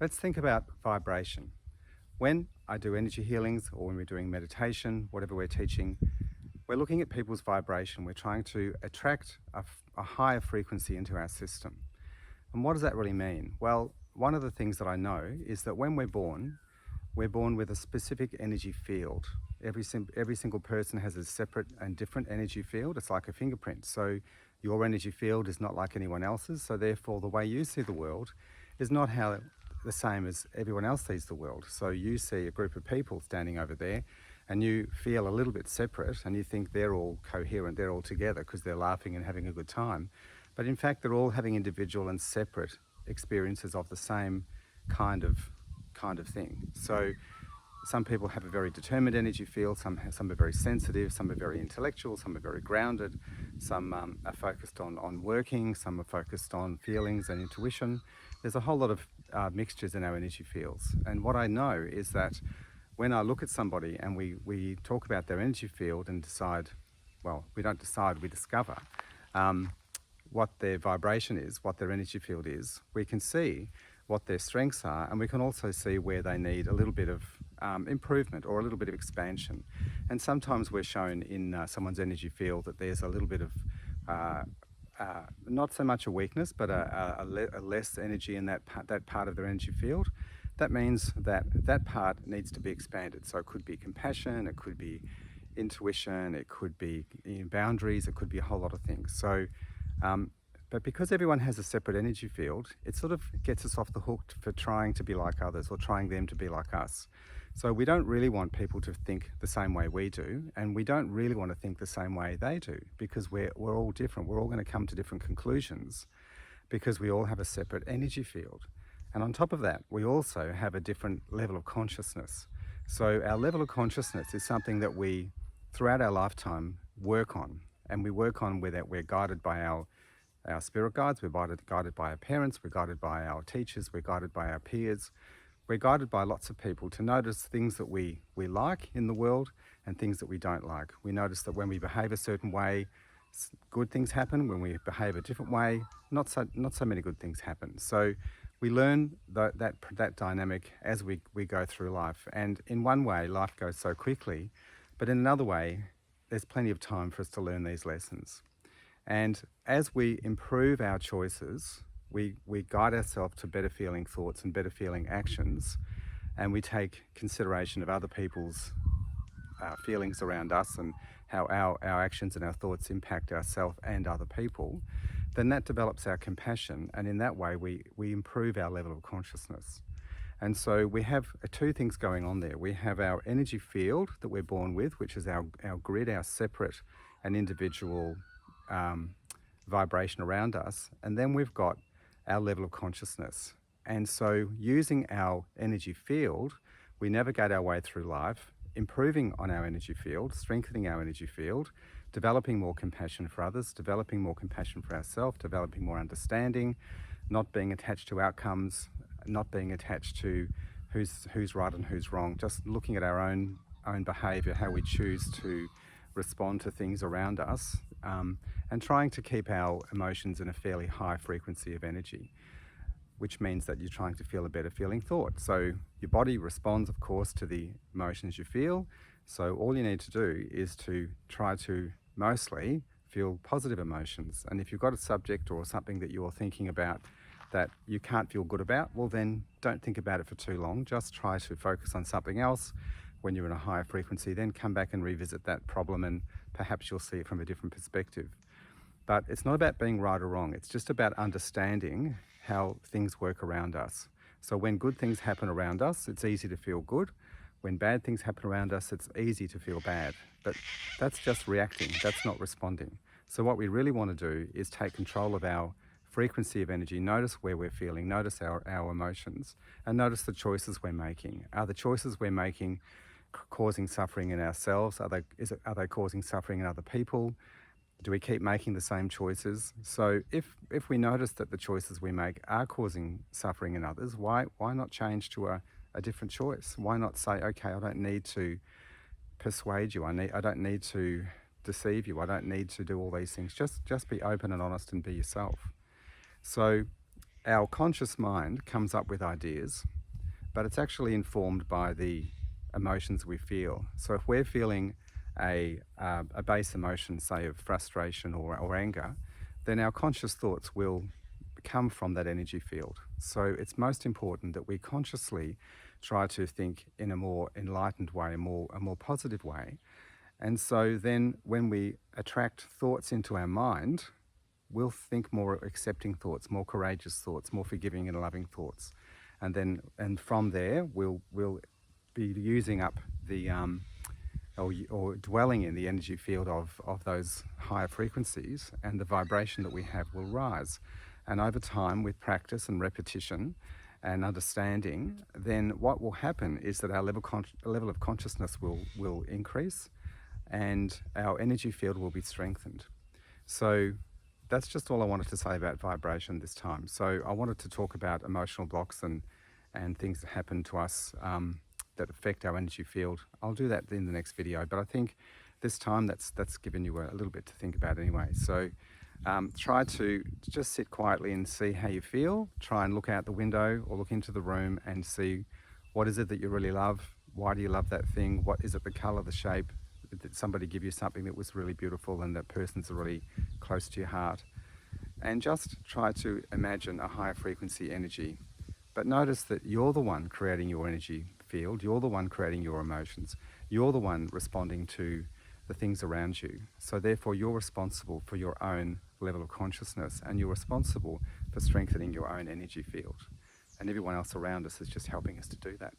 Let's think about vibration. When I do energy healings or when we're doing meditation, whatever we're teaching, we're looking at people's vibration. We're trying to attract a higher frequency into our system. And what does that really mean? Well, one of the things that I know is that when we're born with a specific energy field. Every single person has a separate and different energy field. It's like a fingerprint. So your energy field is not like anyone else's. So therefore, the way you see the world is not how the same as everyone else sees the world. So you see a group of people standing over there and you feel a little bit separate and you think they're all coherent, they're all together because they're laughing and having a good time. But in fact, they're all having individual and separate experiences of the same kind of thing. So some people have a very determined energy field, some are very sensitive, some are very intellectual, some are very grounded, some are focused on working, some are focused on feelings and intuition. There's a whole lot of mixtures in our energy fields. And what I know is that when I look at somebody and we talk about their energy field and decide, well, we don't decide, we discover what their vibration is, what their energy field is, we can see what their strengths are, and we can also see where they need a little bit of improvement or a little bit of expansion. And sometimes we're shown in someone's energy field that there's a little bit of not so much a weakness, but a less energy in that part of their energy field. That means that that part needs to be expanded. So it could be compassion, it could be intuition, it could be boundaries, it could be a whole lot of things. So but because everyone has a separate energy field, it sort of gets us off the hook for trying to be like others or trying them to be like us. So we don't really want people to think the same way we do, and we don't really want to think the same way they do, because we're all different. We're all going to come to different conclusions because we all have a separate energy field. And on top of that, we also have a different level of consciousness. So our level of consciousness is something that we, throughout our lifetime, work on. And we work on with that. We're guided by our spirit guides, we're guided by our parents, we're guided by our teachers, we're guided by our peers. We're guided by lots of people to notice things that we like in the world and things that we don't like. We notice that when we behave a certain way, good things happen. When we behave a different way, not so many good things happen. So we learn that dynamic as we go through life. And in one way, life goes so quickly, but in another way, there's plenty of time for us to learn these lessons. And as we improve our choices, we guide ourselves to better feeling thoughts and better feeling actions, and we take consideration of other people's feelings around us and how our actions and our thoughts impact ourselves and other people, then that develops our compassion, and in that way we improve our level of consciousness. And so we have two things going on there. We have our energy field that we're born with, which is our grid, our separate and individual vibration around us, and then we've got our level of consciousness. And so using our energy field, we navigate our way through life, improving on our energy field, strengthening our energy field, developing more compassion for others, developing more compassion for ourselves, developing more understanding, not being attached to outcomes, not being attached to who's right and who's wrong, just looking at our own behavior, how we choose to respond to things around us, and trying to keep our emotions in a fairly high frequency of energy, which means that you're trying to feel a better feeling thought. So your body responds, of course, to the emotions you feel. So all you need to do is to try to mostly feel positive emotions. And if you've got a subject or something that you're thinking about that you can't feel good about, well then don't think about it for too long. Just try to focus on something else. When you're in a higher frequency, then come back and revisit that problem, and perhaps you'll see it from a different perspective. But it's not about being right or wrong. It's just about understanding how things work around us. So when good things happen around us, it's easy to feel good. When bad things happen around us, it's easy to feel bad. But that's just reacting, that's not responding. So what we really want to do is take control of our frequency of energy, notice where we're feeling, notice our emotions, and notice the choices we're making. Are the choices we're making causing suffering in ourselves? Are they causing suffering in other people? Do we keep making the same choices? So if we notice that the choices we make are causing suffering in others, why not change to a different choice? Why not say, okay, I don't need to persuade you. I don't need to deceive you. I don't need to do all these things. Just be open and honest and be yourself. So our conscious mind comes up with ideas, but it's actually informed by the emotions we feel. So if we're feeling a base emotion, say of frustration or anger, then our conscious thoughts will come from that energy field. So it's most important that we consciously try to think in a more enlightened way, a more positive way. And so then when we attract thoughts into our mind, we'll think more accepting thoughts, more courageous thoughts, more forgiving and loving thoughts. And from there, we'll be using up the or dwelling in the energy field of those higher frequencies, and the vibration that we have will rise. And over time, with practice and repetition and understanding, then what will happen is that our level of consciousness will increase, and our energy field will be strengthened. So that's just all I wanted to say about vibration this time. So I wanted to talk about emotional blocks and things that happen to us that affect our energy field. I'll do that in the next video, but I think this time that's given you a little bit to think about anyway. So try to just sit quietly and see how you feel. Try and look out the window or look into the room and see what is it that you really love. Why do you love that thing? What is it, the color, the shape? Did somebody give you something that was really beautiful and that person's really close to your heart? And just try to imagine a higher frequency energy. But notice that you're the one creating your energy field. You're the one creating your emotions. You're the one responding to the things around you. So therefore, you're responsible for your own level of consciousness, and you're responsible for strengthening your own energy field. And everyone else around us is just helping us to do that.